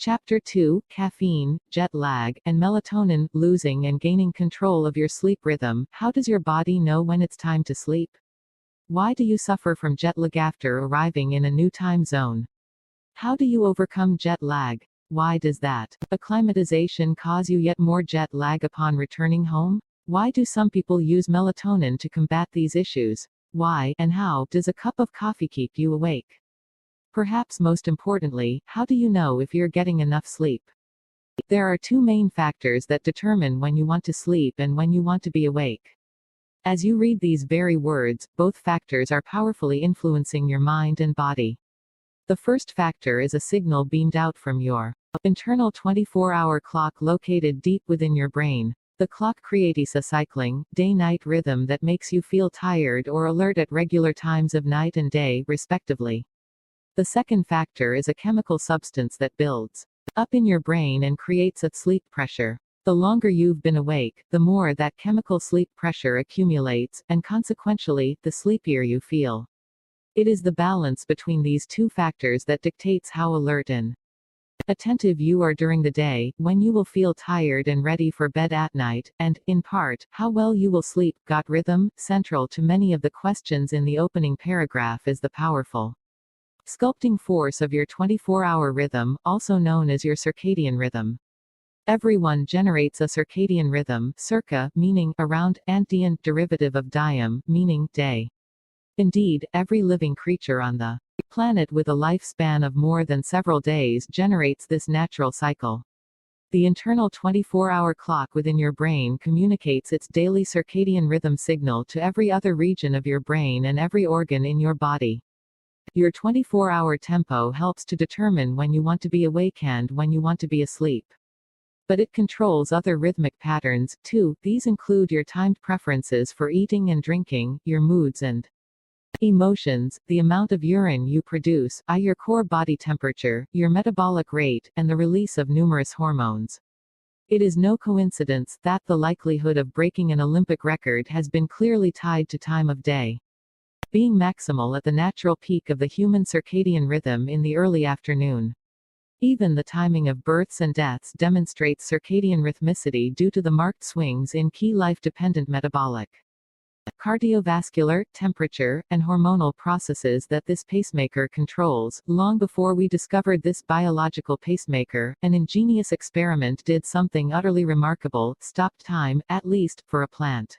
Chapter 2: Caffeine, Jet Lag, and Melatonin. Losing and gaining control of your sleep rhythm. How does your body know when it's time to sleep? Why do you suffer from jet lag after arriving in a new time zone? How do you overcome jet lag? Why does that acclimatization cause you yet more jet lag upon returning home? Why do some people use melatonin to combat these issues? Why and how does a cup of coffee keep you awake? Perhaps most importantly, how do you know if you're getting enough sleep? There are two main factors that determine when you want to sleep and when you want to be awake. As you read these very words, both factors are powerfully influencing your mind and body. The first factor is a signal beamed out from your internal 24-hour clock located deep within your brain. The clock creates a cycling, day-night rhythm that makes you feel tired or alert at regular times of night and day, respectively. The second factor is a chemical substance that builds up in your brain and creates a sleep pressure. The longer you've been awake, the more that chemical sleep pressure accumulates, and consequentially, the sleepier you feel. It is the balance between these two factors that dictates how alert and attentive you are during the day, when you will feel tired and ready for bed at night, and, in part, how well you will sleep. Got rhythm? Central to many of the questions in the opening paragraph is the powerful sculpting force of your 24-hour rhythm, also known as your circadian rhythm. Everyone generates a circadian rhythm, circa, meaning around, antient derivative of diem, meaning day. Indeed, every living creature on the planet with a lifespan of more than several days generates this natural cycle. The internal 24-hour clock within your brain communicates its daily circadian rhythm signal to every other region of your brain and every organ in your body. Your 24-hour tempo helps to determine when you want to be awake and when you want to be asleep. But it controls other rhythmic patterns, too. These include your timed preferences for eating and drinking, your moods and emotions, the amount of urine you produce, your core body temperature, your metabolic rate, and the release of numerous hormones. It is no coincidence that the likelihood of breaking an Olympic record has been clearly tied to time of day being maximal at the natural peak of the human circadian rhythm in the early afternoon. Even the timing of births and deaths demonstrates circadian rhythmicity due to the marked swings in key life-dependent metabolic, cardiovascular, temperature, and hormonal processes that this pacemaker controls. Long before we discovered this biological pacemaker, an ingenious experiment did something utterly remarkable: stopped time, at least, for a plant.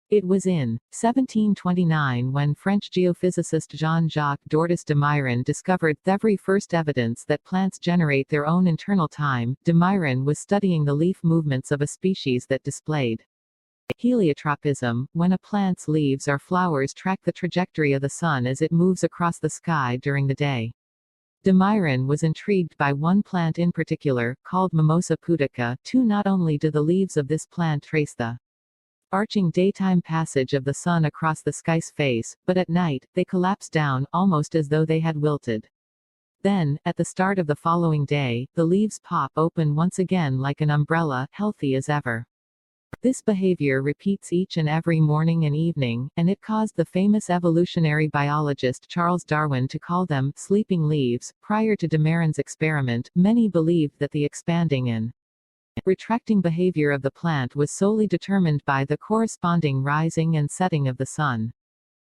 It was in 1729 when French geophysicist Jean-Jacques Dortis de Mairan discovered the very first evidence that plants generate their own internal time. De Mairan was studying the leaf movements of a species that displayed heliotropism, when a plant's leaves or flowers track the trajectory of the sun as it moves across the sky during the day. De Mairan was intrigued by one plant in particular, called Mimosa pudica. Not only do the leaves of this plant trace the arching daytime passage of the sun across the sky's face, but at night, they collapse down, almost as though they had wilted. Then, at the start of the following day, the leaves pop open once again like an umbrella, healthy as ever. This behavior repeats each and every morning and evening, and it caused the famous evolutionary biologist Charles Darwin to call them sleeping leaves. Prior to de Mairan's experiment, many believed that the expanding and retracting behavior of the plant was solely determined by the corresponding rising and setting of the sun.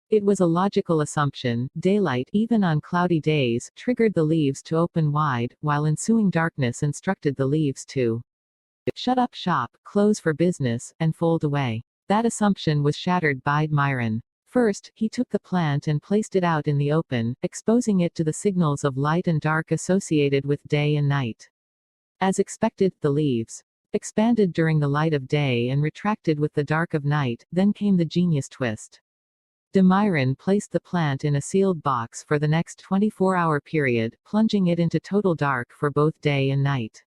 It was a logical assumption. Daylight, even on cloudy days, triggered the leaves to open wide, while ensuing darkness instructed the leaves to shut up shop, close for business, and fold away. That assumption was shattered by de Mairan. First, he took the plant and placed it out in the open, exposing it to the signals of light and dark associated with day and night. As expected, the leaves expanded during the light of day and retracted with the dark of night. Then came the genius twist. De Mairan placed the plant in a sealed box for the next 24-hour period, plunging it into total dark for both day and night.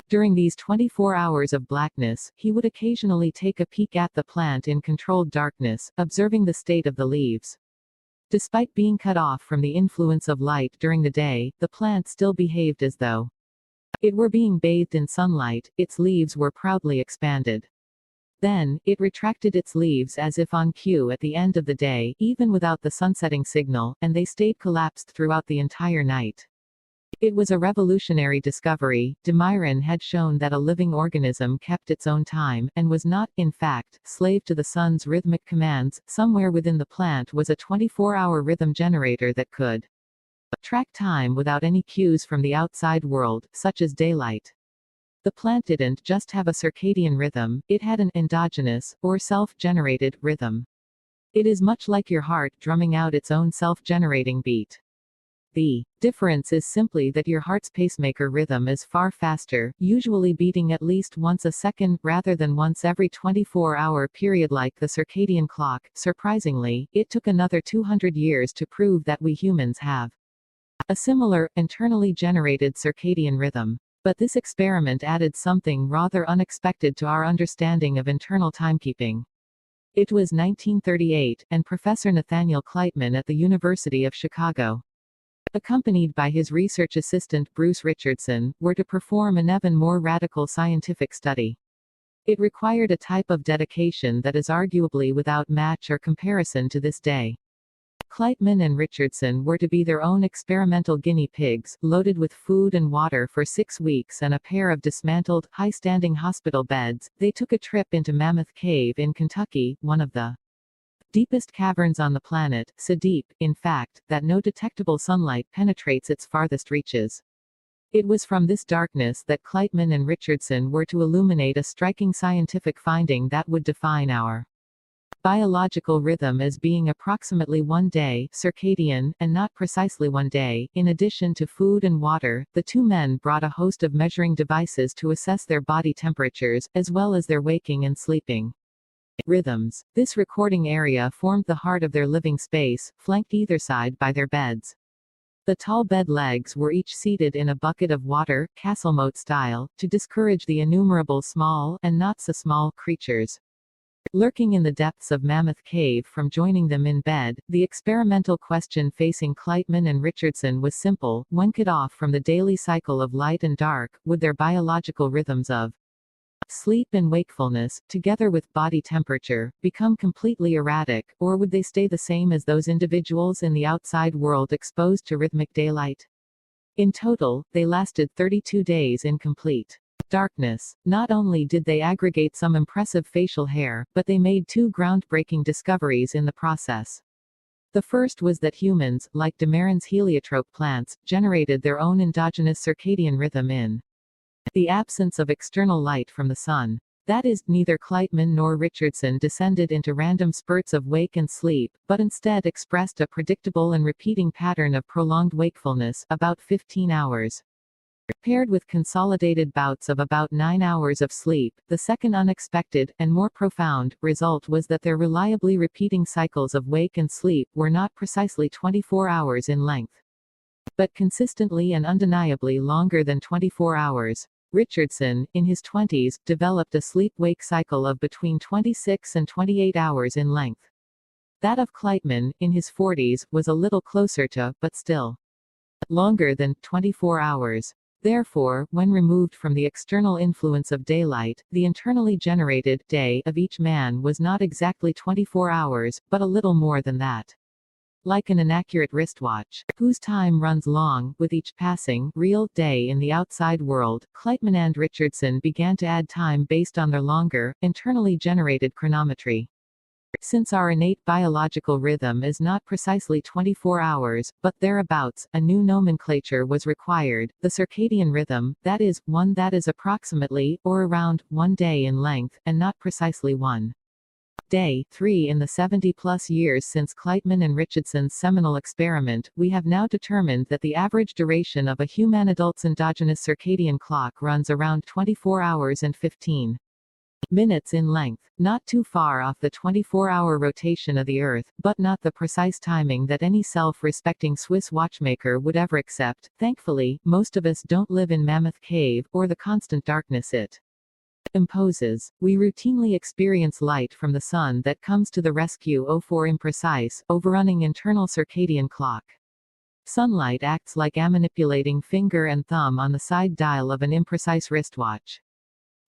During these 24 hours of blackness, he would occasionally take a peek at the plant in controlled darkness, observing the state of the leaves. Despite being cut off from the influence of light during the day, the plant still behaved as though it were being bathed in sunlight. Its leaves were proudly expanded. Then, it retracted its leaves as if on cue at the end of the day, even without the sunsetting signal, and they stayed collapsed throughout the entire night. It was a revolutionary discovery. Demiron had shown that a living organism kept its own time, and was not, in fact, slave to the sun's rhythmic commands. Somewhere within the plant was a 24-hour rhythm generator that could track time without any cues from the outside world, such as daylight. The plant didn't just have a circadian rhythm, it had an endogenous, or self-generated, rhythm. It is much like your heart drumming out its own self-generating beat. The difference is simply that your heart's pacemaker rhythm is far faster, usually beating at least once a second, rather than once every 24-hour period like the circadian clock. Surprisingly, it took another 200 years to prove that we humans have a similar, internally generated circadian rhythm. But this experiment added something rather unexpected to our understanding of internal timekeeping. It was 1938, and Professor Nathaniel Kleitman at the University of Chicago, accompanied by his research assistant Bruce Richardson, were to perform an even more radical scientific study. It required a type of dedication that is arguably without match or comparison to this day. Kleitman and Richardson were to be their own experimental guinea pigs, loaded with food and water for 6 weeks and a pair of dismantled, high-standing hospital beds. They took a trip into Mammoth Cave in Kentucky, one of the deepest caverns on the planet, so deep, in fact, that no detectable sunlight penetrates its farthest reaches. It was from this darkness that Kleitman and Richardson were to illuminate a striking scientific finding that would define our biological rhythm as being approximately 1 day, circadian, and not precisely 1 day. In addition to food and water, the two men brought a host of measuring devices to assess their body temperatures, as well as their waking and sleeping rhythms. This recording area formed the heart of their living space, flanked either side by their beds. The tall bed legs were each seated in a bucket of water, castle-moat style, to discourage the innumerable small, and not so small, creatures lurking in the depths of Mammoth Cave from joining them in bed. The experimental question facing Kleitman and Richardson was simple: when cut off from the daily cycle of light and dark, would their biological rhythms of sleep and wakefulness, together with body temperature, become completely erratic, or would they stay the same as those individuals in the outside world exposed to rhythmic daylight? In total, they lasted 32 days in complete darkness. Not only did they aggregate some impressive facial hair, but they made 2 groundbreaking discoveries in the process. The first was that humans, like Demiron's heliotrope plants, generated their own endogenous circadian rhythm in the absence of external light from the sun. That is, neither Kleitman nor Richardson descended into random spurts of wake and sleep, but instead expressed a predictable and repeating pattern of prolonged wakefulness, about 15 hours. Paired with consolidated bouts of about 9 hours of sleep, the second unexpected, and more profound, result was that their reliably repeating cycles of wake and sleep were not precisely 24 hours in length, but consistently and undeniably longer than 24 hours. Richardson, in his 20s, developed a sleep-wake cycle of between 26 and 28 hours in length. That of Kleitman, in his 40s, was a little closer to, but still longer than, 24 hours. Therefore, when removed from the external influence of daylight, the internally generated day of each man was not exactly 24 hours, but a little more than that. Like an inaccurate wristwatch, whose time runs long, with each passing, real, day in the outside world, Kleitman and Richardson began to add time based on their longer, internally generated chronometry. Since our innate biological rhythm is not precisely 24 hours, but thereabouts, a new nomenclature was required: the circadian rhythm, that is, one that is approximately, or around, 1 day in length, and not precisely 1 day. 3 In the 70-plus years since Kleitman and Richardson's seminal experiment, we have now determined that the average duration of a human adult's endogenous circadian clock runs around 24 hours and 15 minutes in length, not too far off the 24-hour rotation of the Earth, but not the precise timing that any self-respecting Swiss watchmaker would ever accept. Thankfully, most of us don't live in Mammoth Cave, or the constant darkness it imposes. We routinely experience light from the sun that comes to the rescue for imprecise, overrunning internal circadian clock. Sunlight acts like a manipulating finger and thumb on the side dial of an imprecise wristwatch.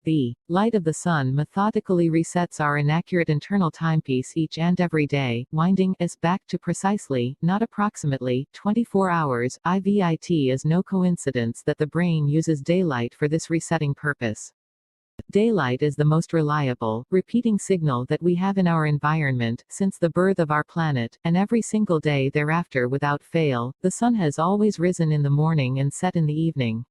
The light of the sun methodically resets our inaccurate internal timepiece each and every day, winding us back to precisely, not approximately, 24 hours. It is no coincidence that the brain uses daylight for this resetting purpose. Daylight is the most reliable, repeating signal that we have in our environment since the birth of our planet, and every single day thereafter without fail, the sun has always risen in the morning and set in the evening.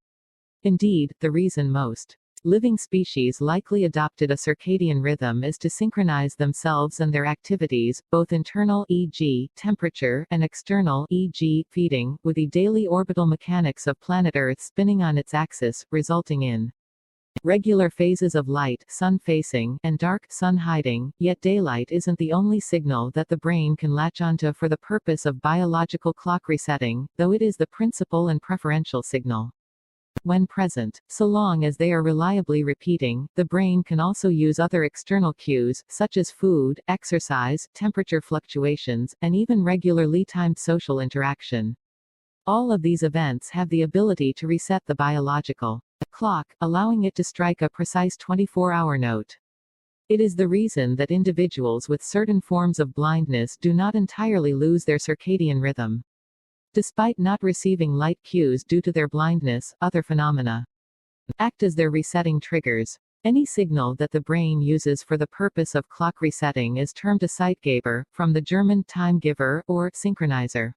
Indeed, the reason most living species likely adopted a circadian rhythm is to synchronize themselves and their activities, both internal e.g., temperature, and external e.g., feeding, with the daily orbital mechanics of planet Earth spinning on its axis, resulting in regular phases of light, sun-facing, and dark, sun-hiding. Yet daylight isn't the only signal that the brain can latch onto for the purpose of biological clock resetting, though it is the principal and preferential signal. When present, so long as they are reliably repeating, the brain can also use other external cues, such as food, exercise, temperature fluctuations, and even regularly timed social interaction. All of these events have the ability to reset the biological clock, allowing it to strike a precise 24-hour note. It is the reason that individuals with certain forms of blindness do not entirely lose their circadian rhythm. Despite not receiving light cues due to their blindness, other phenomena act as their resetting triggers. Any signal that the brain uses for the purpose of clock resetting is termed a Zeitgeber, from the German time giver, or synchronizer.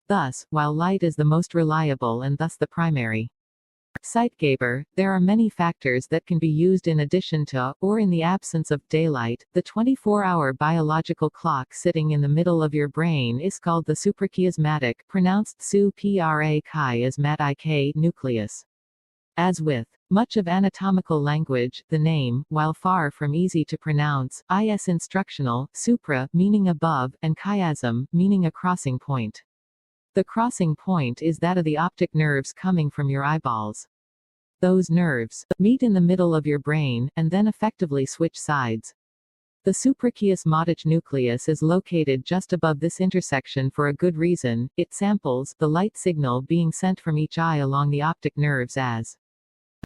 Thus, while light is the most reliable and thus the primary Zeitgeber, there are many factors that can be used in addition to, or in the absence of, daylight. The 24-hour biological clock sitting in the middle of your brain is called the suprachiasmatic, pronounced su-pra-chiasmatic nucleus. As with much of anatomical language, the name, while far from easy to pronounce, is instructional, supra, meaning above, and chiasm, meaning a crossing point. The crossing point is that of the optic nerves coming from your eyeballs. Those nerves meet in the middle of your brain, and then effectively switch sides. The suprachiasmatic nucleus is located just above this intersection for a good reason: it samples the light signal being sent from each eye along the optic nerves as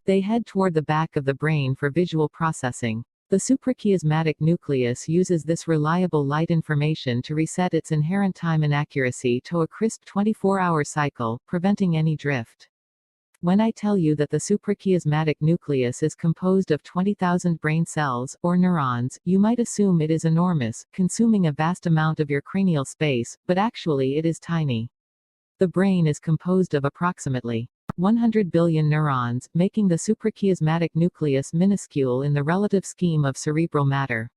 they head toward the back of the brain for visual processing. The suprachiasmatic nucleus uses this reliable light information to reset its inherent time inaccuracy to a crisp 24-hour cycle, preventing any drift. When I tell you that the suprachiasmatic nucleus is composed of 20,000 brain cells, or neurons, you might assume it is enormous, consuming a vast amount of your cranial space, but actually it is tiny. The brain is composed of approximately 100 billion neurons, making the suprachiasmatic nucleus minuscule in the relative scheme of cerebral matter.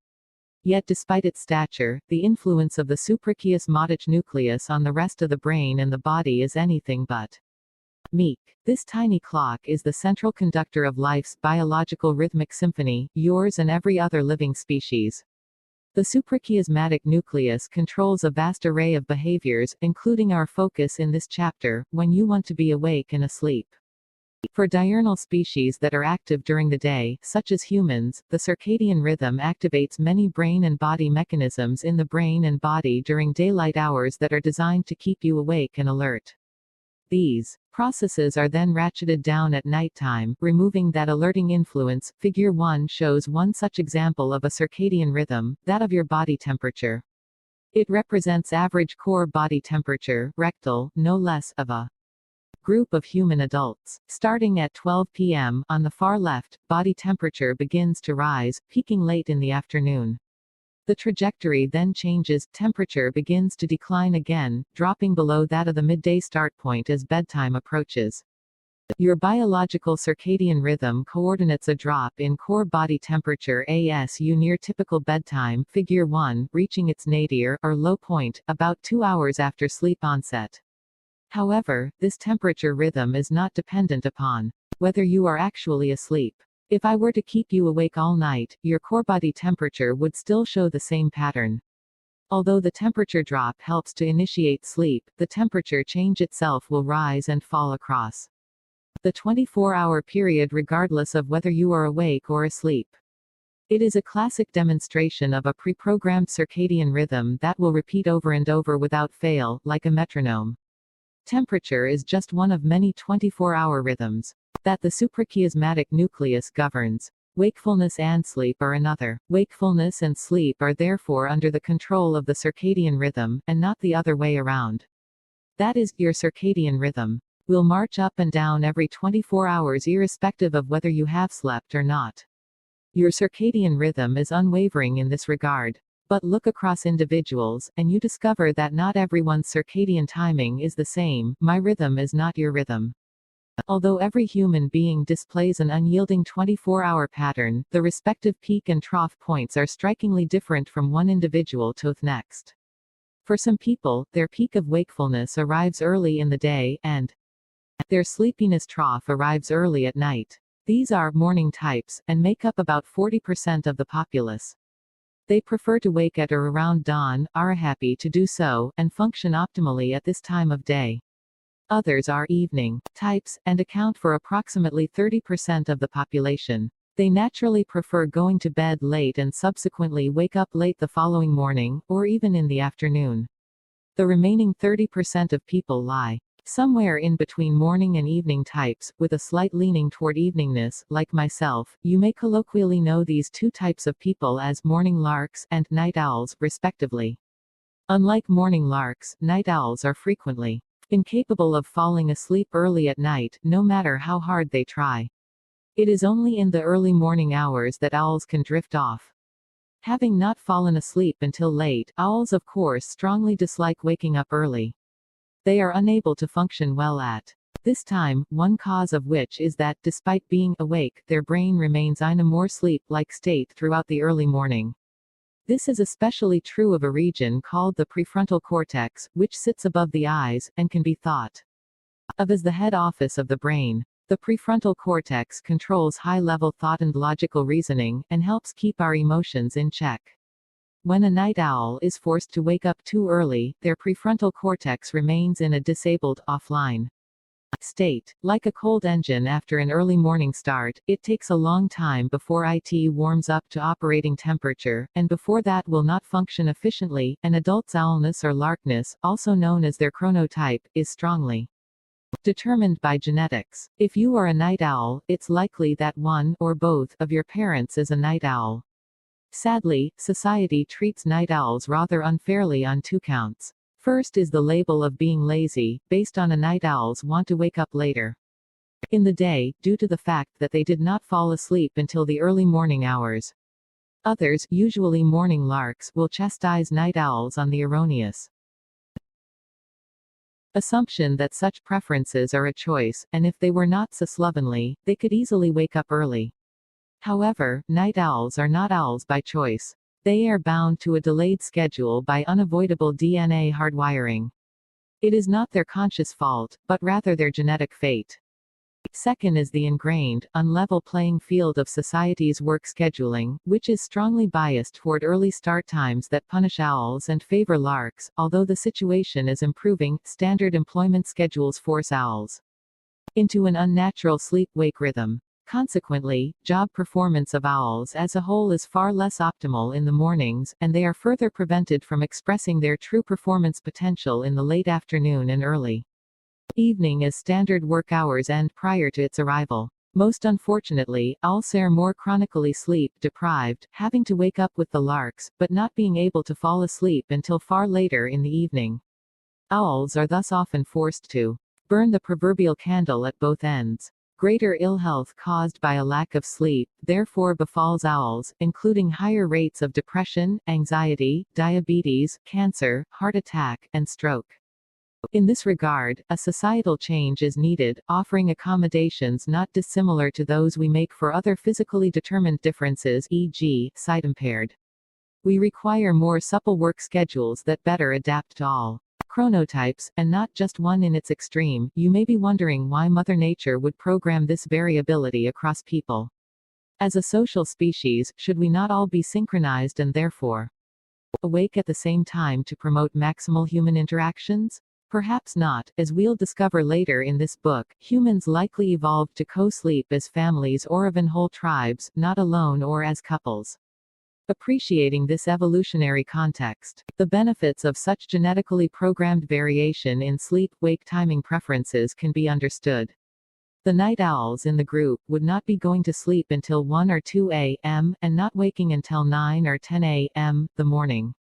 Yet despite its stature, the influence of the suprachiasmatic nucleus on the rest of the brain and the body is anything but meek. This tiny clock is the central conductor of life's biological rhythmic symphony, yours and every other living species. The suprachiasmatic nucleus controls a vast array of behaviors, including our focus in this chapter, when you want to be awake and asleep. For diurnal species that are active during the day, such as humans, the circadian rhythm activates many brain and body mechanisms in the brain and body during daylight hours that are designed to keep you awake and alert. These processes are then ratcheted down at nighttime, removing that alerting influence. Figure 1 shows one such example of a circadian rhythm, that of your body temperature. It represents average core body temperature, rectal, no less, of a group of human adults. Starting at 12 p.m., on the far left, body temperature begins to rise, peaking late in the afternoon. The trajectory then changes, temperature begins to decline again, dropping below that of the midday start point as bedtime approaches. Your biological circadian rhythm coordinates a drop in core body temperature ASU near typical bedtime, figure 1, reaching its nadir, or low point, about 2 hours after sleep onset. However, this temperature rhythm is not dependent upon whether you are actually asleep. If I were to keep you awake all night, your core body temperature would still show the same pattern. Although the temperature drop helps to initiate sleep, the temperature change itself will rise and fall across the 24-hour period regardless of whether you are awake or asleep. It is a classic demonstration of a pre-programmed circadian rhythm that will repeat over and over without fail, like a metronome. Temperature is just one of many 24-hour rhythms that the suprachiasmatic nucleus governs. Wakefulness and sleep are another. Wakefulness and sleep are therefore under the control of the circadian rhythm, and not the other way around. That is, your circadian rhythm will march up and down every 24 hours irrespective of whether you have slept or not. Your circadian rhythm is unwavering in this regard. But look across individuals, and you discover that not everyone's circadian timing is the same. My rhythm is not your rhythm. Although every human being displays an unyielding 24-hour pattern, the respective peak and trough points are strikingly different from one individual to the next. For some people, their peak of wakefulness arrives early in the day, and their sleepiness trough arrives early at night. These are morning types, and make up about 40% of the populace. They prefer to wake at or around dawn, are happy to do so, and function optimally at this time of day. Others are evening types, and account for approximately 30% of the population. They naturally prefer going to bed late and subsequently wake up late the following morning, or even in the afternoon. The remaining 30% of people lie somewhere in between morning and evening types, with a slight leaning toward eveningness. Like myself, you may colloquially know these two types of people as morning larks and night owls, respectively. Unlike morning larks, night owls are frequently incapable of falling asleep early at night, no matter how hard they try. It is only in the early morning hours that owls can drift off. Having not fallen asleep until late, owls of course strongly dislike waking up early. They are unable to function well at this time, one cause of which is that, despite being awake, their brain remains in a more sleep-like state throughout the early morning. This is especially true of a region called the prefrontal cortex, which sits above the eyes, and can be thought of as the head office of the brain. The prefrontal cortex controls high-level thought and logical reasoning, and helps keep our emotions in check. When a night owl is forced to wake up too early, their prefrontal cortex remains in a disabled, offline state. Like a cold engine after an early morning start, it takes a long time before it warms up to operating temperature, and before that will not function efficiently. An adult's owlness or larkness, also known as their chronotype, is strongly determined by genetics. If you are a night owl, it's likely that one, or both, of your parents is a night owl. Sadly, society treats night owls rather unfairly on two counts. First is the label of being lazy, based on a night owl's want to wake up later in the day, due to the fact that they did not fall asleep until the early morning hours. Others, usually morning larks, will chastise night owls on the erroneous assumption that such preferences are a choice, and if they were not so slovenly, they could easily wake up early. However, night owls are not owls by choice. They are bound to a delayed schedule by unavoidable DNA hardwiring. It is not their conscious fault, but rather their genetic fate. Second is the ingrained, unlevel playing field of society's work scheduling, which is strongly biased toward early start times that punish owls and favor larks. Although the situation is improving, standard employment schedules force owls into an unnatural sleep-wake rhythm. Consequently, job performance of owls as a whole is far less optimal in the mornings, and they are further prevented from expressing their true performance potential in the late afternoon and early evening as standard work hours end prior to its arrival. Most unfortunately, owls are more chronically sleep-deprived, having to wake up with the larks, but not being able to fall asleep until far later in the evening. Owls are thus often forced to burn the proverbial candle at both ends. Greater ill health caused by a lack of sleep, therefore befalls owls, including higher rates of depression, anxiety, diabetes, cancer, heart attack, and stroke. In this regard, a societal change is needed, offering accommodations not dissimilar to those we make for other physically determined differences, e.g., sight-impaired. We require more supple work schedules that better adapt to all chronotypes, and not just one in its extreme. You may be wondering why Mother Nature would program this variability across people. As a social species, should we not all be synchronized and therefore awake at the same time to promote maximal human interactions? Perhaps not. As we'll discover later in this book, humans likely evolved to co-sleep as families or even whole tribes, not alone or as couples. Appreciating this evolutionary context, the benefits of such genetically programmed variation in sleep-wake timing preferences can be understood. The night owls in the group would not be going to sleep until 1 or 2 a.m. and not waking until 9 or 10 a.m. the morning.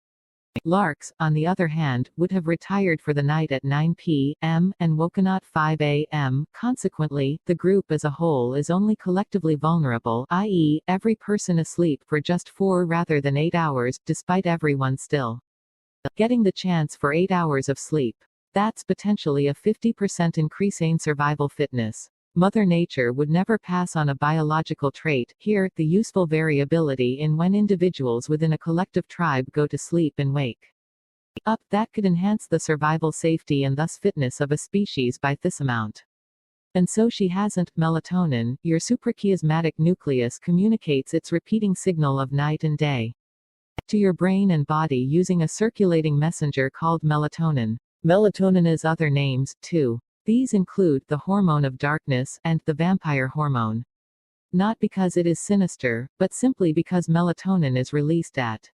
Larks, on the other hand, would have retired for the night at 9 p.m. and woken at 5 a.m. Consequently, the group as a whole is only collectively vulnerable, i.e., every person asleep for just 4 rather than 8 hours, despite everyone still getting the chance for 8 hours of sleep. That's potentially a 50% increase in survival fitness. Mother Nature would never pass on a biological trait, here, the useful variability in when individuals within a collective tribe go to sleep and wake up, that could enhance the survival safety and thus fitness of a species by this amount. And so she hasn't. Melatonin, your suprachiasmatic nucleus, communicates its repeating signal of night and day to your brain and body using a circulating messenger called melatonin. Melatonin has other names, too. These include the hormone of darkness and the vampire hormone. Not because it is sinister, but simply because melatonin is released at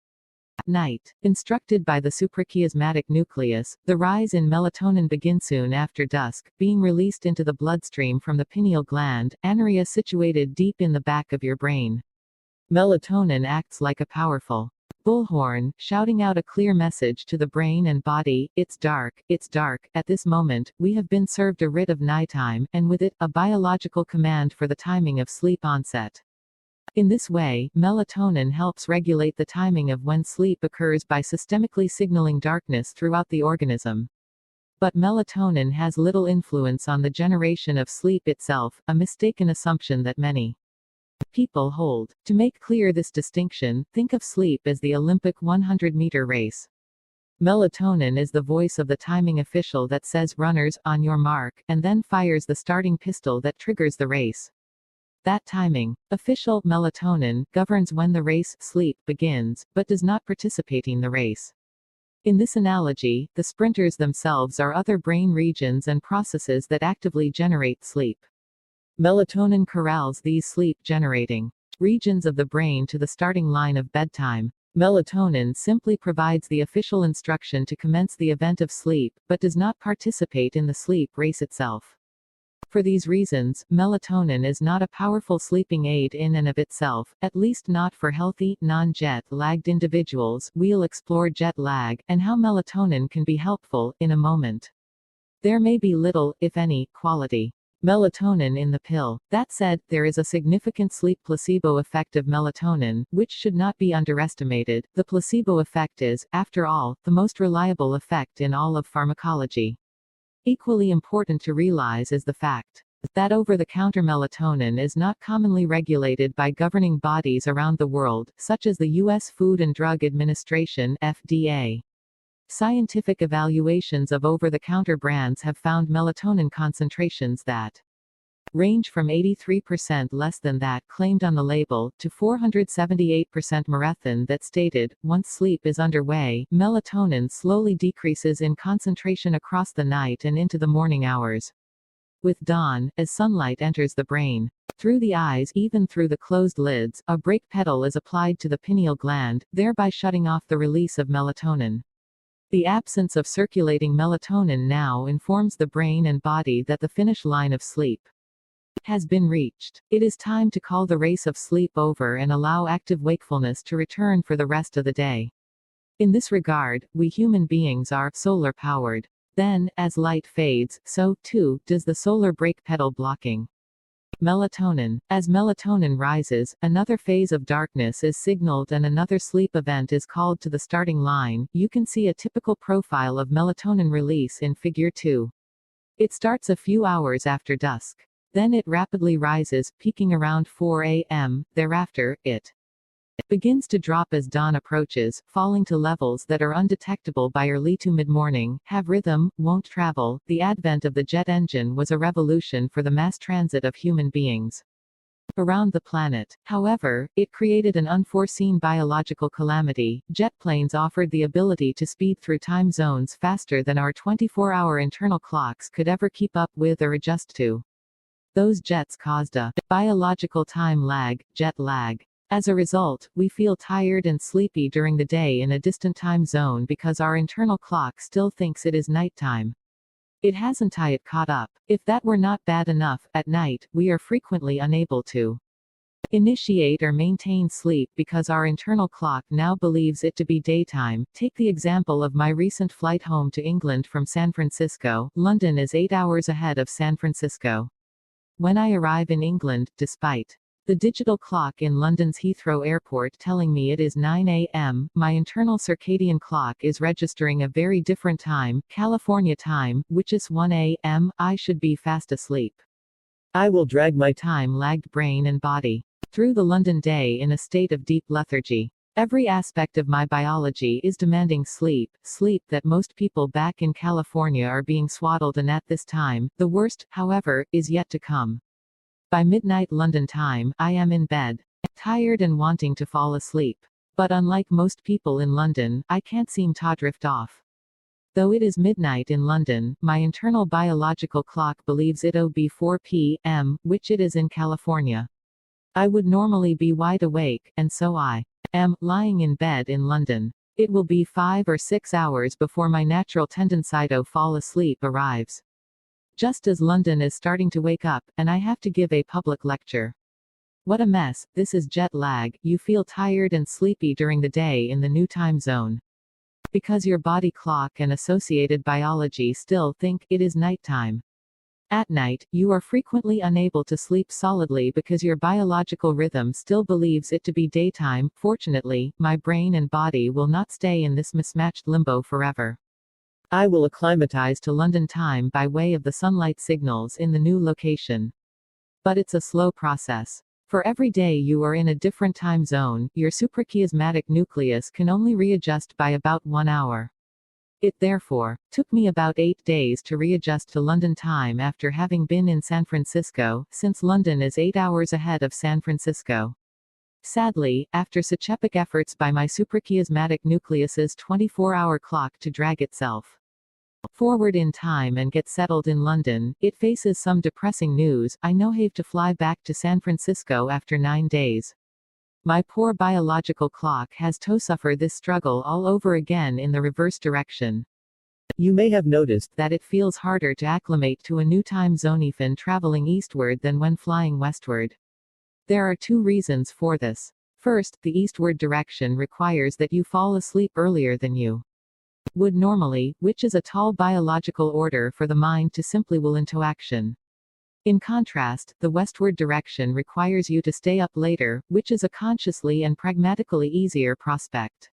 night. Instructed by the suprachiasmatic nucleus, the rise in melatonin begins soon after dusk, being released into the bloodstream from the pineal gland, an area situated deep in the back of your brain. Melatonin acts like a powerful bullhorn, shouting out a clear message to the brain and body: it's dark, it's dark, at this moment, we have been served a writ of nighttime, and with it, a biological command for the timing of sleep onset. In this way, melatonin helps regulate the timing of when sleep occurs by systemically signaling darkness throughout the organism. But melatonin has little influence on the generation of sleep itself, a mistaken assumption that many people hold. To make clear this distinction, think of sleep as the Olympic 100-meter race. Melatonin is the voice of the timing official that says runners, on your mark, and then fires the starting pistol that triggers the race. That timing official, melatonin, governs when the race, sleep, begins, but does not participate in the race. In this analogy, the sprinters themselves are other brain regions and processes that actively generate sleep. Melatonin corrals these sleep-generating regions of the brain to the starting line of bedtime. Melatonin simply provides the official instruction to commence the event of sleep, but does not participate in the sleep race itself. For these reasons, melatonin is not a powerful sleeping aid in and of itself, at least not for healthy, non-jet-lagged individuals. We'll explore jet lag, and how melatonin can be helpful, in a moment. There may be little, if any, quality melatonin in the pill. That said, there is a significant sleep placebo effect of melatonin, which should not be underestimated. The placebo effect is, after all, the most reliable effect in all of pharmacology. Equally important to realize is the fact that over-the-counter melatonin is not commonly regulated by governing bodies around the world, such as the U.S. Food and Drug Administration (FDA). Scientific evaluations of over-the-counter brands have found melatonin concentrations that range from 83% less than that claimed on the label, to 478% marathon that stated, once sleep is underway, melatonin slowly decreases in concentration across the night and into the morning hours. With dawn, as sunlight enters the brain through the eyes, even through the closed lids, a brake pedal is applied to the pineal gland, thereby shutting off the release of melatonin. The absence of circulating melatonin now informs the brain and body that the finish line of sleep has been reached. It is time to call the race of sleep over and allow active wakefulness to return for the rest of the day. In this regard, we human beings are solar-powered. Then, as light fades, so, too, does the solar brake pedal blocking melatonin. As melatonin rises, another phase of darkness is signaled and another sleep event is called to the starting line. You can see a typical profile of melatonin release in Figure 2. It starts a few hours after dusk. Then it rapidly rises, peaking around 4 a.m. Thereafter, it begins to drop as dawn approaches, falling to levels that are undetectable by early to mid-morning. Have rhythm, won't travel. The advent of the jet engine was a revolution for the mass transit of human beings around the planet. However, it created an unforeseen biological calamity. Jet planes offered the ability to speed through time zones faster than our 24-hour internal clocks could ever keep up with or adjust to. Those jets caused a biological time lag, jet lag. As a result, we feel tired and sleepy during the day in a distant time zone because our internal clock still thinks it is nighttime. It hasn't yet caught up. If that were not bad enough, at night, we are frequently unable to initiate or maintain sleep because our internal clock now believes it to be daytime. Take the example of my recent flight home to England from San Francisco. London is 8 hours ahead of San Francisco. When I arrive in England, despite the digital clock in London's Heathrow Airport telling me it is 9 a.m., my internal circadian clock is registering a very different time, California time, which is 1 a.m. I should be fast asleep. I will drag my time-lagged brain and body through the London day in a state of deep lethargy. Every aspect of my biology is demanding sleep, sleep that most people back in California are being swaddled in at this time. The worst, however, is yet to come. By midnight London time, I am in bed, tired and wanting to fall asleep. But unlike most people in London, I can't seem to drift off. Though it is midnight in London, my internal biological clock believes it'll be 4 p.m., which it is in California. I would normally be wide awake, and so I am lying in bed in London. It will be 5 or 6 hours before my natural tendency to fall asleep arrives. Just as London is starting to wake up, and I have to give a public lecture. What a mess. This is jet lag. You feel tired and sleepy during the day in the new time zone. Because your body clock and associated biology still think it is nighttime. At night, you are frequently unable to sleep solidly because your biological rhythm still believes it to be daytime. Fortunately, my brain and body will not stay in this mismatched limbo forever. I will acclimatize to London time by way of the sunlight signals in the new location. But it's a slow process. For every day you are in a different time zone, your suprachiasmatic nucleus can only readjust by about 1 hour. It therefore took me about 8 days to readjust to London time after having been in San Francisco, since London is 8 hours ahead of San Francisco. Sadly, after such epic efforts by my suprachiasmatic nucleus's 24-hour clock to drag itself forward in time and get settled in London, it faces some depressing news. I now have to fly back to San Francisco after 9 days. My poor biological clock has to suffer this struggle all over again in the reverse direction. You may have noticed that it feels harder to acclimate to a new time zone even traveling eastward than when flying westward. There are 2 reasons for this. First, the eastward direction requires that you fall asleep earlier than you would normally, which is a tall biological order for the mind to simply will into action. In contrast, the westward direction requires you to stay up later, which is a consciously and pragmatically easier prospect.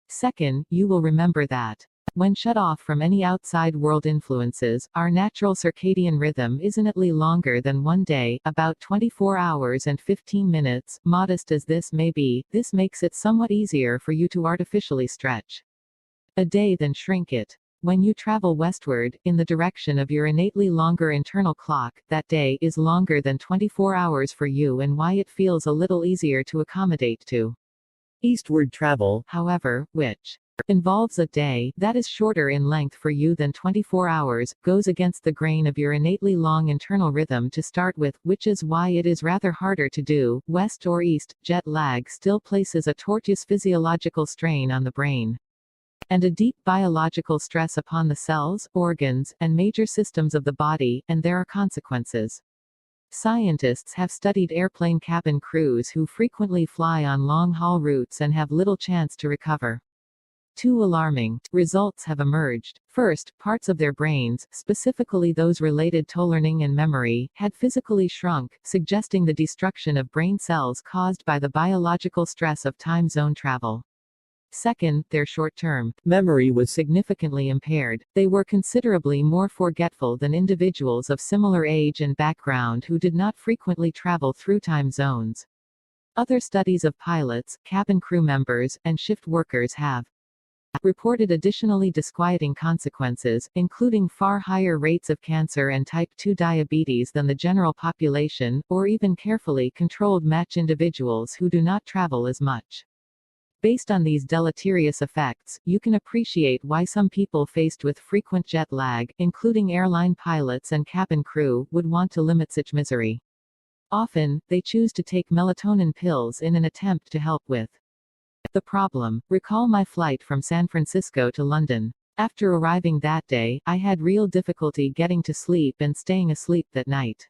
Second, you will remember that when shut off from any outside world influences, our natural circadian rhythm isn't longer than 1 day, about 24 hours and 15 minutes, modest as this may be. This makes it somewhat easier for you to artificially stretch a day than shrink it. When you travel westward, in the direction of your innately longer internal clock, that day is longer than 24 hours for you, and why it feels a little easier to accommodate to eastward travel, however, which involves a day that is shorter in length for you than 24 hours, goes against the grain of your innately long internal rhythm to start with, which is why it is rather harder to do. West or east, jet lag still places a tortuous physiological strain on the brain and a deep biological stress upon the cells, organs, and major systems of the body, and there are consequences. Scientists have studied airplane cabin crews who frequently fly on long-haul routes and have little chance to recover. 2 alarming results have emerged. First, parts of their brains, specifically those related to learning and memory, had physically shrunk, suggesting the destruction of brain cells caused by the biological stress of time zone travel. Second, their short-term memory was significantly impaired. They were considerably more forgetful than individuals of similar age and background who did not frequently travel through time zones. Other studies of pilots, cabin crew members, and shift workers have reported additionally disquieting consequences, including far higher rates of cancer and type 2 diabetes than the general population, or even carefully controlled match individuals who do not travel as much. Based on these deleterious effects, you can appreciate why some people faced with frequent jet lag, including airline pilots and cabin crew, would want to limit such misery. Often, they choose to take melatonin pills in an attempt to help with the problem. Recall my flight from San Francisco to London. After arriving that day, I had real difficulty getting to sleep and staying asleep that night.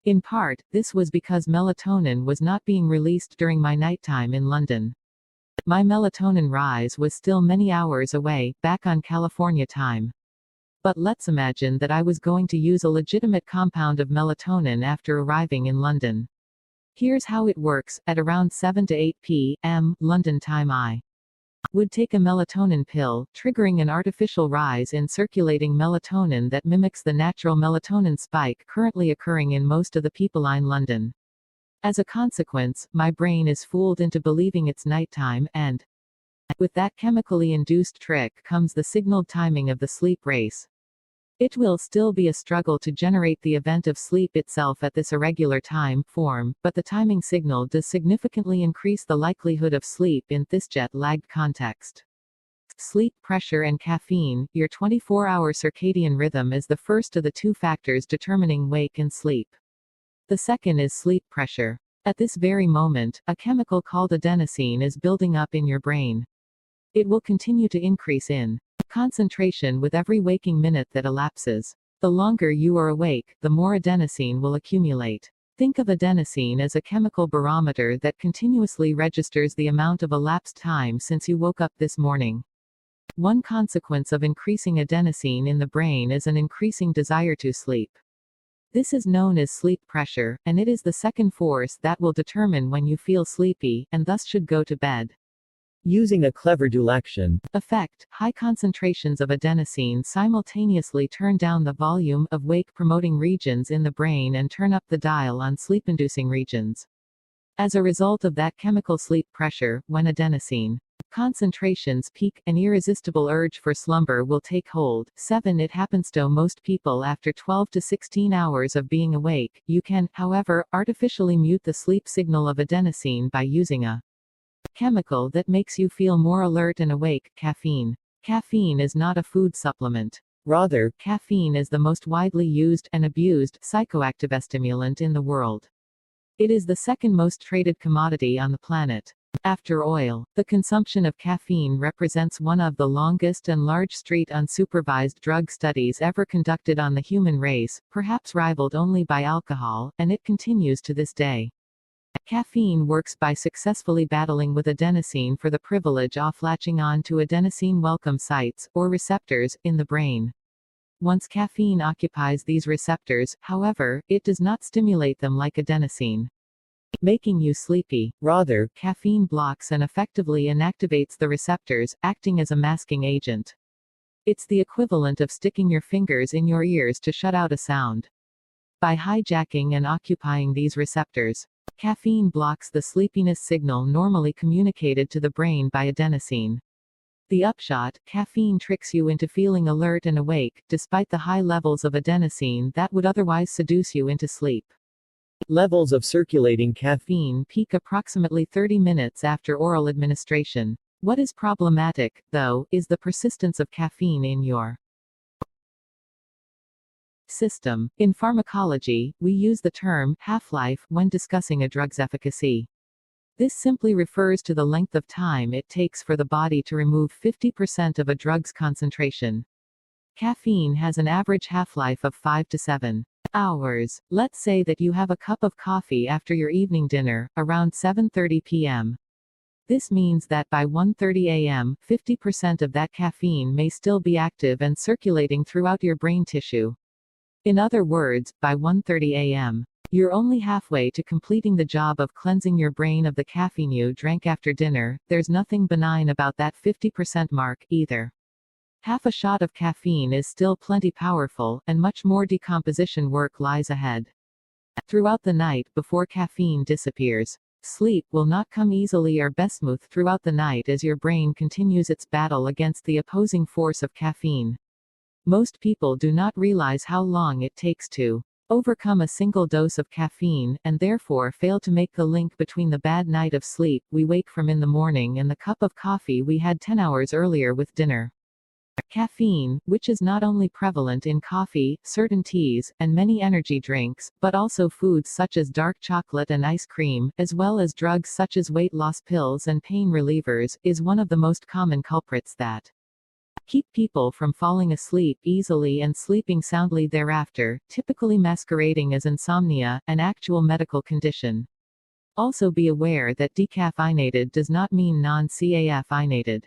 In part, this was because melatonin was not being released during my nighttime in London. My melatonin rise was still many hours away, back on California time. But let's imagine that I was going to use a legitimate compound of melatonin after arriving in London. Here's how it works. At around 7 to 8 p.m. London time, I would take a melatonin pill, triggering an artificial rise in circulating melatonin that mimics the natural melatonin spike currently occurring in most of the people in London. As a consequence, my brain is fooled into believing it's nighttime, and with that chemically induced trick comes the signaled timing of the sleep race. It will still be a struggle to generate the event of sleep itself at this irregular time form, but the timing signal does significantly increase the likelihood of sleep in this jet-lagged context. Sleep pressure and caffeine. Your 24-hour circadian rhythm is the first of the two factors determining wake and sleep. The second is sleep pressure. At this very moment, a chemical called adenosine is building up in your brain. It will continue to increase in concentration with every waking minute that elapses. The longer you are awake, the more adenosine will accumulate. Think of adenosine as a chemical barometer that continuously registers the amount of elapsed time since you woke up this morning. One consequence of increasing adenosine in the brain is an increasing desire to sleep. This is known as sleep pressure, and it is the second force that will determine when you feel sleepy, and thus should go to bed. Using a clever dulection effect, high concentrations of adenosine simultaneously turn down the volume of wake-promoting regions in the brain and turn up the dial on sleep-inducing regions. As a result of that chemical sleep pressure, when adenosine concentrations peak, an irresistible urge for slumber will take hold. 7. It happens to most people after 12 to 16 hours of being awake. You can, however, artificially mute the sleep signal of adenosine by using a chemical that makes you feel more alert and awake. Caffeine. Caffeine is not a food supplement. Rather, caffeine is the most widely used and abused psychoactive stimulant in the world. It is the second most traded commodity on the planet. After oil, the consumption of caffeine represents one of the longest and large street unsupervised drug studies ever conducted on the human race, perhaps rivaled only by alcohol, and it continues to this day. Caffeine works by successfully battling with adenosine for the privilege of latching on to adenosine welcome sites, or receptors, in the brain. Once caffeine occupies these receptors, however, it does not stimulate them like adenosine, making you sleepy. Rather, caffeine blocks and effectively inactivates the receptors, acting as a masking agent. It's the equivalent of sticking your fingers in your ears to shut out a sound. By hijacking and occupying these receptors, caffeine blocks the sleepiness signal normally communicated to the brain by adenosine. The upshot, caffeine tricks you into feeling alert and awake, despite the high levels of adenosine that would otherwise seduce you into sleep. levels of circulating Caffeine peak approximately 30 minutes after oral administration. What is problematic, though, is the persistence of caffeine in your system. In pharmacology, we use the term half-life when discussing a drug's efficacy. This simply refers to the length of time it takes for the body to remove 50% of a drug's concentration. Caffeine has an average half-life of 5 to 7 hours. Let's say that you have a cup of coffee after your evening dinner, around 7:30 p.m. This means that by 1:30 a.m., 50% of that caffeine may still be active and circulating throughout your brain tissue. In other words, by 1:30 a.m., you're only halfway to completing the job of cleansing your brain of the caffeine you drank after dinner. There's nothing benign about that 50% mark, either. Half a shot of caffeine is still plenty powerful, and much more decomposition work lies ahead. Throughout the night before caffeine disappears, sleep will not come easily or smooth throughout the night as your brain continues its battle against the opposing force of caffeine. Most people do not realize how long it takes to overcome a single dose of caffeine, and therefore fail to make the link between the bad night of sleep we wake from in the morning and the cup of coffee we had 10 hours earlier with dinner. Caffeine, which is not only prevalent in coffee, certain teas, and many energy drinks, but also foods such as dark chocolate and ice cream, as well as drugs such as weight loss pills and pain relievers, is one of the most common culprits that keep people from falling asleep easily and sleeping soundly thereafter, typically masquerading as insomnia, an actual medical condition. Also be aware that decaffeinated does not mean non-caffeinated.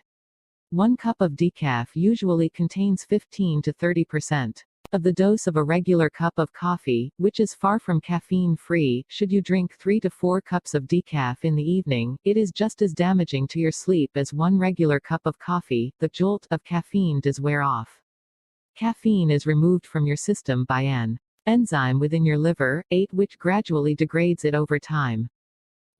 1 cup of decaf usually contains 15 to 30% of the dose of a regular cup of coffee, which is far from caffeine-free. Should you drink 3 to 4 cups of decaf in the evening, it is just as damaging to your sleep as 1 regular cup of coffee. The jolt of caffeine does wear off. Caffeine is removed from your system by an enzyme within your liver, which gradually degrades it over time.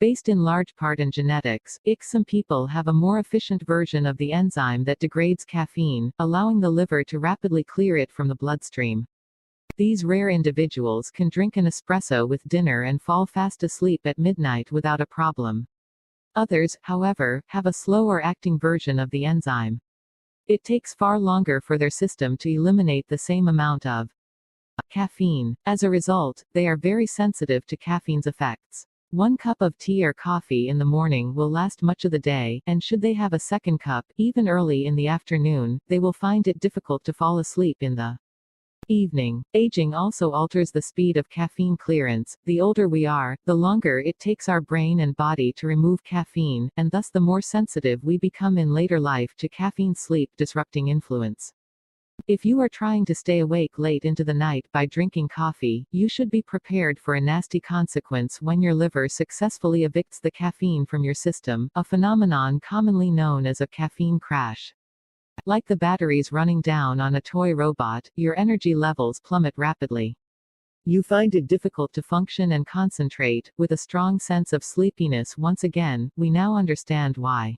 Based in large part in genetics, some people have a more efficient version of the enzyme that degrades caffeine, allowing the liver to rapidly clear it from the bloodstream. These rare individuals can drink an espresso with dinner and fall fast asleep at midnight without a problem. Others, however, have a slower acting version of the enzyme. It takes far longer for their system to eliminate the same amount of caffeine. As a result, they are very sensitive to caffeine's effects. 1 cup of tea or coffee in the morning will last much of the day, and should they have a second cup, even early in the afternoon, they will find it difficult to fall asleep in the evening. Aging also alters the speed of caffeine clearance. The older we are, the longer it takes our brain and body to remove caffeine, and thus the more sensitive we become in later life to caffeine's sleep-disrupting influence. If you are trying to stay awake late into the night by drinking coffee, you should be prepared for a nasty consequence when your liver successfully evicts the caffeine from your system, a phenomenon commonly known as a caffeine crash. Like the batteries running down on a toy robot, your energy levels plummet rapidly. You find it difficult to function and concentrate, with a strong sense of sleepiness. Once again, we now understand why.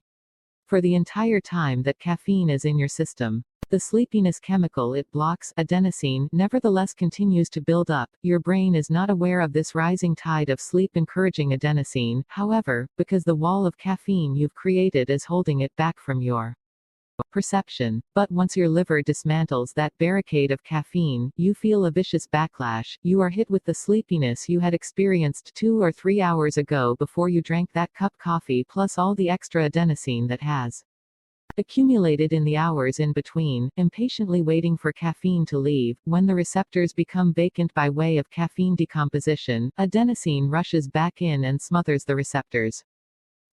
For the entire time that caffeine is in your system, the sleepiness chemical it blocks, adenosine, nevertheless continues to build up. Your brain is not aware of this rising tide of sleep-encouraging adenosine, however, because the wall of caffeine you've created is holding it back from your perception. But once your liver dismantles that barricade of caffeine, you feel a vicious backlash. You are hit with the sleepiness you had experienced 2 or 3 hours ago before you drank that cup of coffee, plus all the extra adenosine that has accumulated in the hours in between, impatiently waiting for caffeine to leave. When the receptors become vacant by way of caffeine decomposition, adenosine rushes back in and smothers the receptors.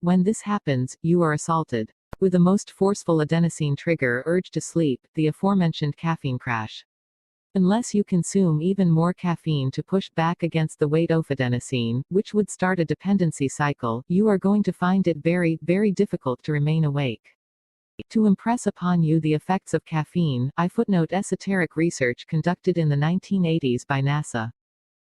When this happens, you are assaulted with the most forceful adenosine trigger urge to sleep, the aforementioned caffeine crash. Unless you consume even more caffeine to push back against the weight of adenosine, which would start a dependency cycle, you are going to find it very, very difficult to remain awake. To impress upon you the effects of caffeine, I footnote esoteric research conducted in the 1980s by NASA.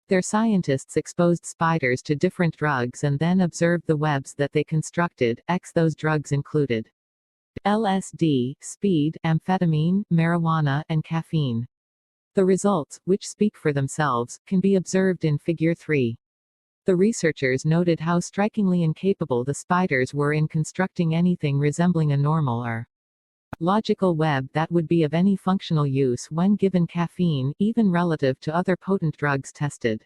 Their scientists exposed spiders to different drugs and then observed the webs that they constructed. Those drugs included LSD, speed, amphetamine, marijuana, and caffeine. The results, which speak for themselves, can be observed in Figure 3. The researchers noted how strikingly incapable the spiders were in constructing anything resembling a normal or logical web that would be of any functional use when given caffeine, even relative to other potent drugs tested.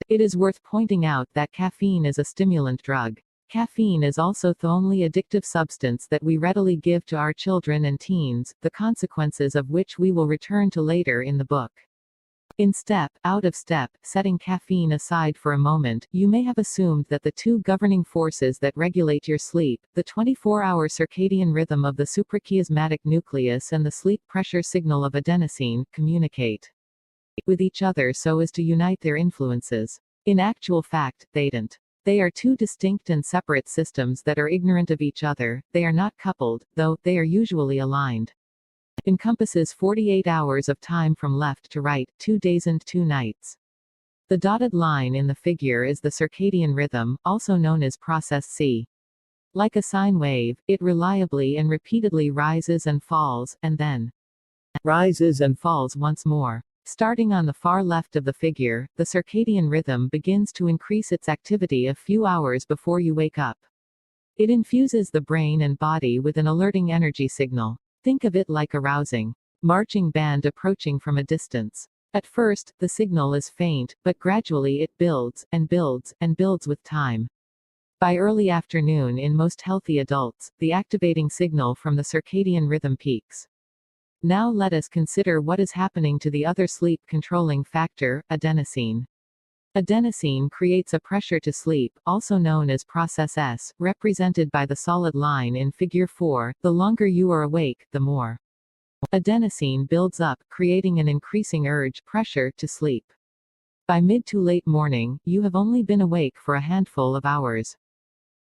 It is worth pointing out that caffeine is a stimulant drug. Caffeine is also the only addictive substance that we readily give to our children and teens, the consequences of which we will return to later in the book. Out of step, setting caffeine aside for a moment, you may have assumed that the two governing forces that regulate your sleep, the 24-hour circadian rhythm of the suprachiasmatic nucleus and the sleep pressure signal of adenosine, communicate with each other so as to unite their influences. In actual fact, they don't. They are two distinct and separate systems that are ignorant of each other. They are not coupled, though they are usually aligned. Encompasses 48 hours of time from left to right, 2 days and 2 nights. The dotted line in the figure is the circadian rhythm, also known as process C. Like a sine wave, it reliably and repeatedly rises and falls, and then rises and falls once more. Starting on the far left of the figure, the circadian rhythm begins to increase its activity a few hours before you wake up. It infuses the brain and body with an alerting energy signal. Think of it like a rousing marching band approaching from a distance. At first, the signal is faint, but gradually it builds, and builds, and builds with time. By early afternoon in most healthy adults, the activating signal from the circadian rhythm peaks. Now let us consider what is happening to the other sleep-controlling factor, adenosine. Adenosine creates a pressure to sleep, also known as process S, represented by the solid line in Figure 4. The longer you are awake, the more adenosine builds up, creating an increasing urge, pressure, to sleep. By mid to late morning, you have only been awake for a handful of hours.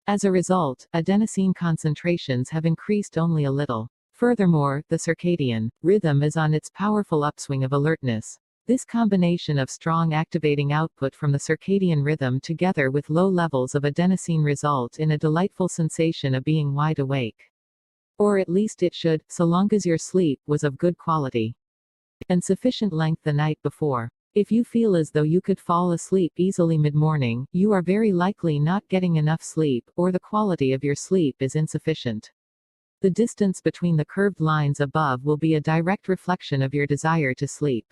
As a result, adenosine concentrations have increased only a little. Furthermore, the circadian rhythm is on its powerful upswing of alertness. This combination of strong activating output from the circadian rhythm together with low levels of adenosine result in a delightful sensation of being wide awake. Or at least it should, so long as your sleep was of good quality and sufficient length the night before. If you feel as though you could fall asleep easily mid-morning, you are very likely not getting enough sleep, or the quality of your sleep is insufficient. The distance between the curved lines above will be a direct reflection of your desire to sleep.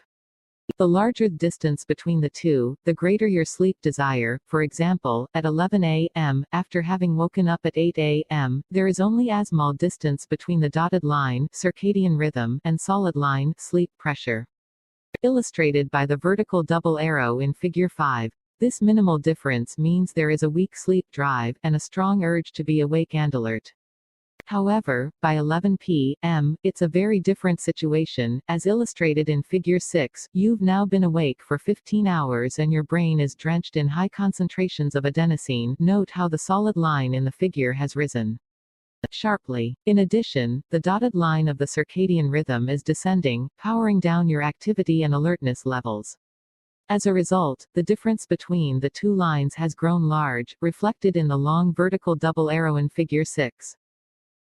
The larger the distance between the two, the greater your sleep desire. For example, at 11 a.m., after having woken up at 8 a.m., there is only as small distance between the dotted line, circadian rhythm, and solid line, sleep pressure. Illustrated by the vertical double arrow in Figure 5. This minimal difference means there is a weak sleep drive, and a strong urge to be awake and alert. However, by 11 p.m., it's a very different situation. As illustrated in Figure 6, you've now been awake for 15 hours and your brain is drenched in high concentrations of adenosine. Note how the solid line in the figure has risen sharply. In addition, the dotted line of the circadian rhythm is descending, powering down your activity and alertness levels. As a result, the difference between the two lines has grown large, reflected in the long vertical double arrow in Figure 6.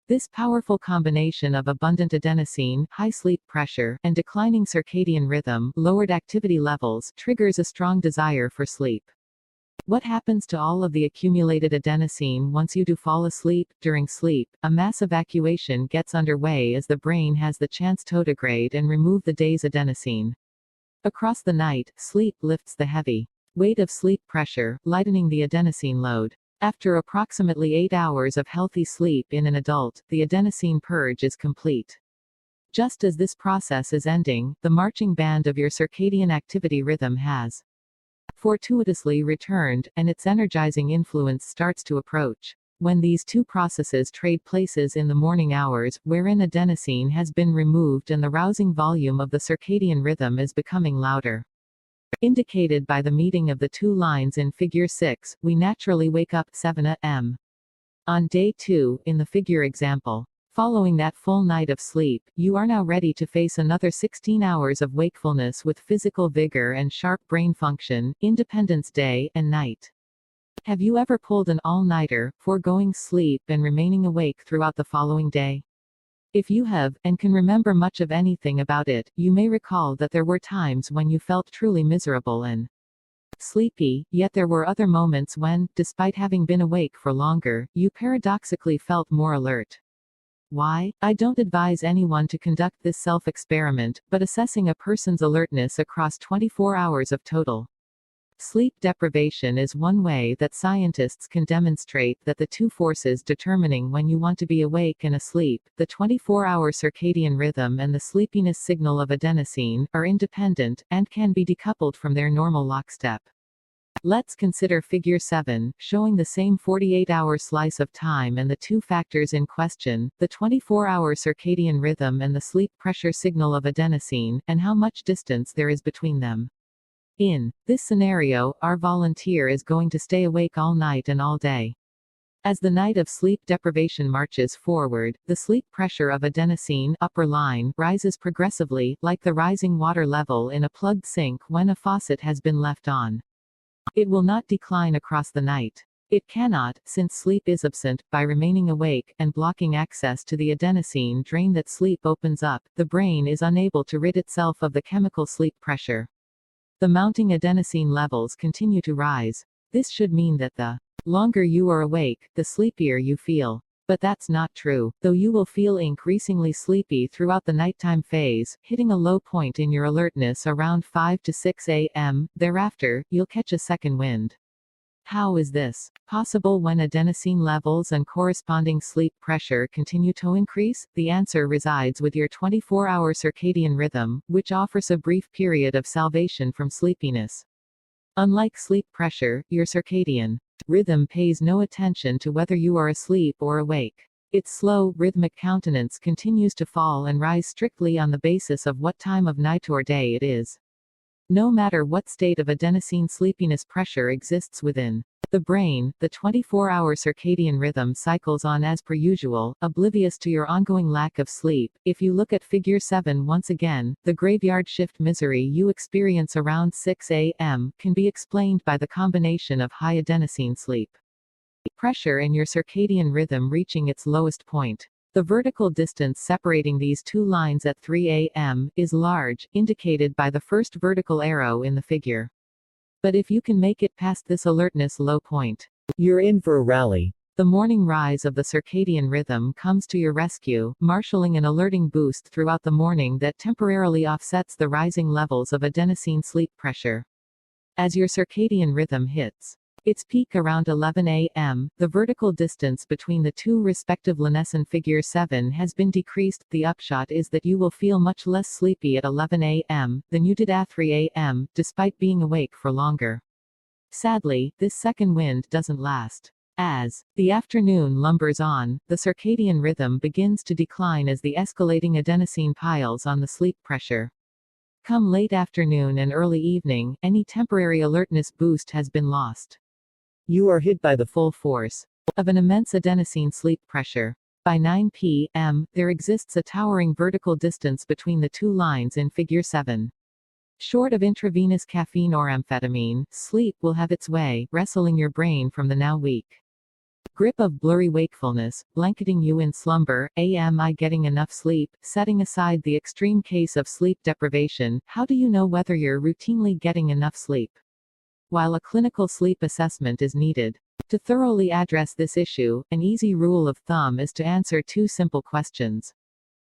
This powerful combination of abundant adenosine, high sleep pressure, and declining circadian rhythm, lowered activity levels, triggers a strong desire for sleep. What happens to all of the accumulated adenosine once you do fall asleep? During sleep, a mass evacuation gets underway as the brain has the chance to degrade and remove the day's adenosine. Across the night, sleep lifts the heavy weight of sleep pressure, lightening the adenosine load. After approximately 8 hours of healthy sleep in an adult, the adenosine purge is complete. Just as this process is ending, the marching band of your circadian activity rhythm has fortuitously returned, and its energizing influence starts to approach. When these two processes trade places in the morning hours, wherein adenosine has been removed and the rousing volume of the circadian rhythm is becoming louder, indicated by the meeting of the two lines in Figure 6, we naturally wake up 7 a.m. On day 2, in the figure example. Following that full night of sleep, you are now ready to face another 16 hours of wakefulness with physical vigor and sharp brain function, Independence Day and night. Have you ever pulled an all-nighter, foregoing sleep and remaining awake throughout the following day? If you have, and can remember much of anything about it, you may recall that there were times when you felt truly miserable and sleepy, yet there were other moments when, despite having been awake for longer, you paradoxically felt more alert. Why? I don't advise anyone to conduct this self-experiment, but assessing a person's alertness across 24 hours of total sleep deprivation is one way that scientists can demonstrate that the two forces determining when you want to be awake and asleep, the 24-hour circadian rhythm and the sleepiness signal of adenosine, are independent, and can be decoupled from their normal lockstep. Let's consider Figure 7, showing the same 48-hour slice of time and the two factors in question, the 24-hour circadian rhythm and the sleep pressure signal of adenosine, and how much distance there is between them. In this scenario, our volunteer is going to stay awake all night and all day. As the night of sleep deprivation marches forward, the sleep pressure of adenosine, upper line, rises progressively, like the rising water level in a plugged sink when a faucet has been left on. It will not decline across the night. It cannot, since sleep is absent. By remaining awake, and blocking access to the adenosine drain that sleep opens up, the brain is unable to rid itself of the chemical sleep pressure. The mounting adenosine levels continue to rise. This should mean that the longer you are awake, the sleepier you feel. But that's not true, though you will feel increasingly sleepy throughout the nighttime phase, hitting a low point in your alertness around 5 to 6 a.m. Thereafter, you'll catch a second wind. How is this possible when adenosine levels and corresponding sleep pressure continue to increase? The answer resides with your 24-hour circadian rhythm, which offers a brief period of salvation from sleepiness. Unlike sleep pressure, your circadian rhythm pays no attention to whether you are asleep or awake. Its slow, rhythmic countenance continues to fall and rise strictly on the basis of what time of night or day it is. No matter what state of adenosine sleepiness pressure exists within the brain, the 24-hour circadian rhythm cycles on as per usual, oblivious to your ongoing lack of sleep. If you look at Figure 7 once again, the graveyard shift misery you experience around 6 a.m. can be explained by the combination of high adenosine sleep pressure and your circadian rhythm reaching its lowest point. The vertical distance separating these two lines at 3 a.m. is large, indicated by the first vertical arrow in the figure. But if you can make it past this alertness low point, you're in for a rally. The morning rise of the circadian rhythm comes to your rescue, marshalling an alerting boost throughout the morning that temporarily offsets the rising levels of adenosine sleep pressure. As your circadian rhythm hits its peak around 11 a.m., the vertical distance between the two respective lines in Figure 7 has been decreased. The upshot is that you will feel much less sleepy at 11 a.m. than you did at 3 a.m., despite being awake for longer. Sadly, this second wind doesn't last. As the afternoon lumbers on, the circadian rhythm begins to decline as the escalating adenosine piles on the sleep pressure. Come late afternoon and early evening, any temporary alertness boost has been lost. You are hit by the full force of an immense adenosine sleep pressure. By 9 p.m., there exists a towering vertical distance between the two lines in Figure 7. Short of intravenous caffeine or amphetamine, sleep will have its way, wresting your brain from the now weak grip of blurry wakefulness, blanketing you in slumber. Am I getting enough sleep? Setting aside the extreme case of sleep deprivation, how do you know whether you're routinely getting enough sleep? While a clinical sleep assessment is needed to thoroughly address this issue, an easy rule of thumb is to answer two simple questions.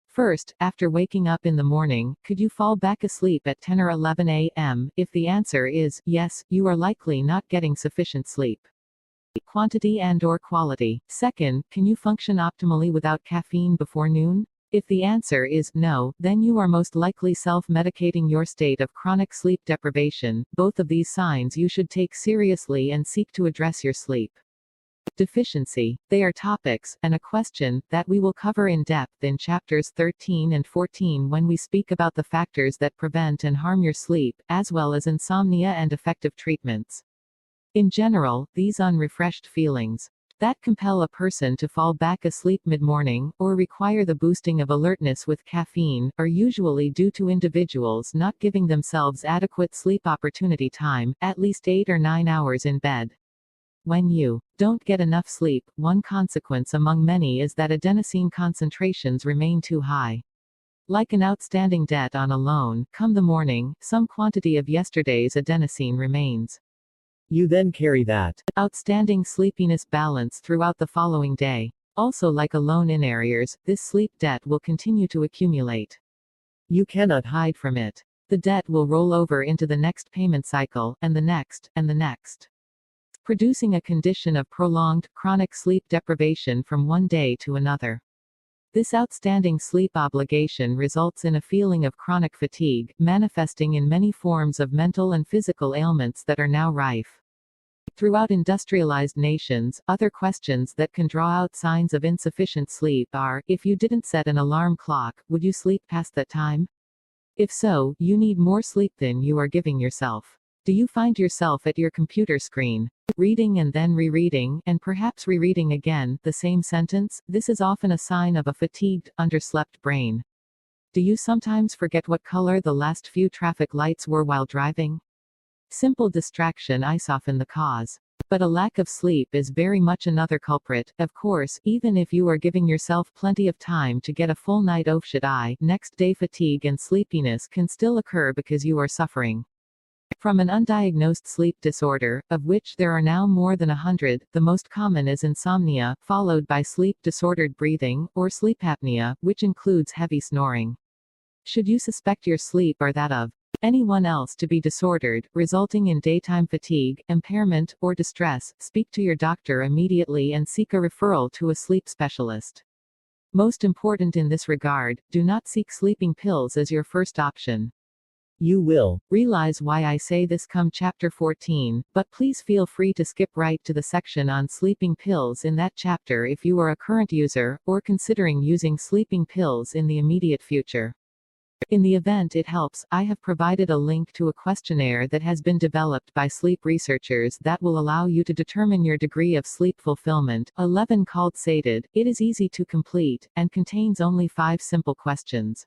First, after waking up in the morning, could you fall back asleep at 10 or 11 a.m.? If the answer is yes, you are likely not getting sufficient sleep. Quantity and/or quality. Second, can you function optimally without caffeine before noon? If the answer is no, then you are most likely self-medicating your state of chronic sleep deprivation. Both of these signs you should take seriously and seek to address your sleep deficiency. They are topics, and a question, that we will cover in depth in chapters 13 and 14 when we speak about the factors that prevent and harm your sleep, as well as insomnia and effective treatments. In general, these unrefreshed feelings that compel a person to fall back asleep mid-morning, or require the boosting of alertness with caffeine, are usually due to individuals not giving themselves adequate sleep opportunity time, at least 8 or 9 hours in bed. When you don't get enough sleep, one consequence among many is that adenosine concentrations remain too high. Like an outstanding debt on a loan, come the morning, some quantity of yesterday's adenosine remains. You then carry that outstanding sleepiness balance throughout the following day. Also, like a loan in arrears, this sleep debt will continue to accumulate. You cannot hide from it. The debt will roll over into the next payment cycle, and the next, producing a condition of prolonged, chronic sleep deprivation from one day to another. This outstanding sleep obligation results in a feeling of chronic fatigue, manifesting in many forms of mental and physical ailments that are now rife throughout industrialized nations. Other questions that can draw out signs of insufficient sleep are, if you didn't set an alarm clock, would you sleep past that time? If so, you need more sleep than you are giving yourself. Do you find yourself at your computer screen, reading and then rereading, and perhaps rereading again, the same sentence? This is often a sign of a fatigued, underslept brain. Do you sometimes forget what color the last few traffic lights were while driving? Simple distraction is often the cause. But a lack of sleep is very much another culprit. Of course, even if you are giving yourself plenty of time to get a full night of next day fatigue and sleepiness can still occur because you are suffering from an undiagnosed sleep disorder, of which there are now more than 100. The most common is insomnia, followed by sleep-disordered breathing, or sleep apnea, which includes heavy snoring. Should you suspect your sleep or that of anyone else to be disordered, resulting in daytime fatigue, impairment, or distress, speak to your doctor immediately and seek a referral to a sleep specialist. Most important in this regard, do not seek sleeping pills as your first option. You will realize why I say this come chapter 14, but please feel free to skip right to the section on sleeping pills in that chapter if you are a current user, or considering using sleeping pills in the immediate future. In the event it helps, I have provided a link to a questionnaire that has been developed by sleep researchers that will allow you to determine your degree of sleep fulfillment, 11 called SATED. It is easy to complete, and contains only 5 simple questions.